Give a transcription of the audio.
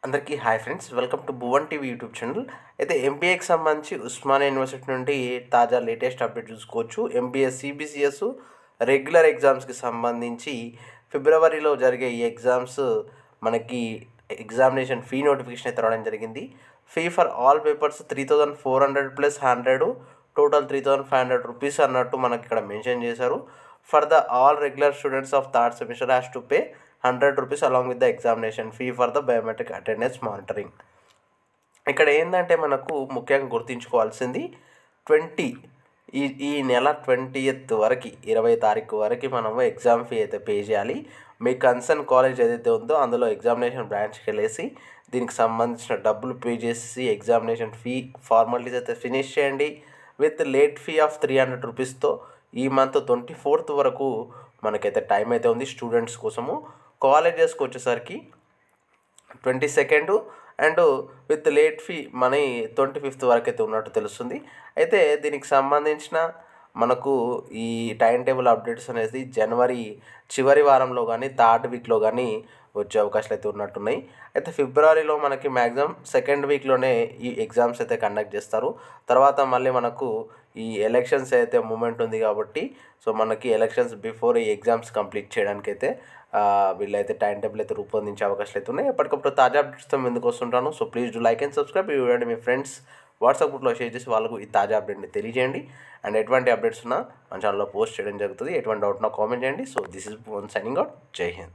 అందరికీ hi friends, welcome to Bhuvan TV YouTube channel. అయితే ఎంబీఏకి సంబంధించి ఉస్మానియా యూనివర్సిటీ నుండి తాజా లేటెస్ట్ అప్డేట్ చూసుకోవచ్చు. ఎంబీఏ సిబిసిఎస్ రెగ్యులర్ ఎగ్జామ్స్కి సంబంధించి ఫిబ్రవరిలో జరిగే ఈ ఎగ్జామ్స్ మనకి ఎగ్జామినేషన్ ఫీ నోటిఫికేషన్ అయితే రావడం జరిగింది. Fee for all papers 3400 plus 100, total 3500 rupees అన్నట్టు మనకి ఇక్కడ మెన్షన్ చేశారు. For the all regular students of third semester has to pay 100 rupees along with the examination fee for the biometric attendance monitoring. ఇక్కడ ఏంటంటే మనకు ముఖ్యంగా గుర్తుంచుకోవాల్సింది 20 ఈ నెల 20th వరకు 20 తారీఖు వరకు మనము ఎగ్జామ్ ఫీ అయితే పే చేయాలి. మీ కన్సర్న్ కాలేజ్ ఏదైతే ఉందో అందులో ఎగ్జామినేషన్ బ్రాంచ్కి వెళ్ళేసి దీనికి సంబంధించిన డబ్బులు పే చేసి ఎగ్జామినేషన్ ఫీ ఫార్మాలిటీస్ అయితే ఫినిష్ చేయండి. విత్ లేట్ ఫీ ఆఫ్ 300 రూపీస్తో ఈ మంత్ 24th వరకు మనకైతే టైం అయితే ఉంది స్టూడెంట్స్ కోసము. కాలేజెస్కి వచ్చేసరికి 22 and with late fee money 25th వరకు అయితే ఉన్నట్టు తెలుస్తుంది. అయితే దీనికి సంబంధించిన మనకు ఈ టైం టేబుల్ అప్డేట్స్ అనేది జనవరి చివరి వారంలో కానీ థర్డ్ వీక్లో కానీ వచ్చే అవకాశాలు అయితే ఉన్నట్టున్నాయి. అయితే ఫిబ్రవరిలో మనకి మ్యాక్సిమం సెకండ్ వీక్లోనే ఈ ఎగ్జామ్స్ అయితే కండక్ట్ చేస్తారు. తర్వాత మళ్ళీ మనకు ఈ ఎలక్షన్స్ అయితే మూమెంట్ ఉంది కాబట్టి సో మనకి ఎలక్షన్స్ బిఫోర్ ఈ ఎగ్జామ్స్ కంప్లీట్ చేయడానికి అయితే వీళ్ళైతే టైం టేబుల్ అయితే రూపొందించే అవకాశాలు అయితే ఉన్నాయి. ఎప్పటికప్పుడు తాజా అప్డేట్స్తో ముందుకు వస్తుంటాను. So please do like and subscribe. ఈ వీడియోని మీ ఫ్రెండ్స్ వాట్సాప్ గ్రూప్లో షేర్ చేసి వాళ్ళకు ఈ తాజా అప్డేట్ని తెలియజేయండి. అండ్ ఎటువంటి అప్డేట్స్ ఉన్నా మన ఛానల్లో పోస్ట్ చేయడం జరుగుతుంది. ఎటువంటి డౌట్ ఉన్నా కామెంట్ చేయండి. So this is Bhuvan signing out. జై హింద్.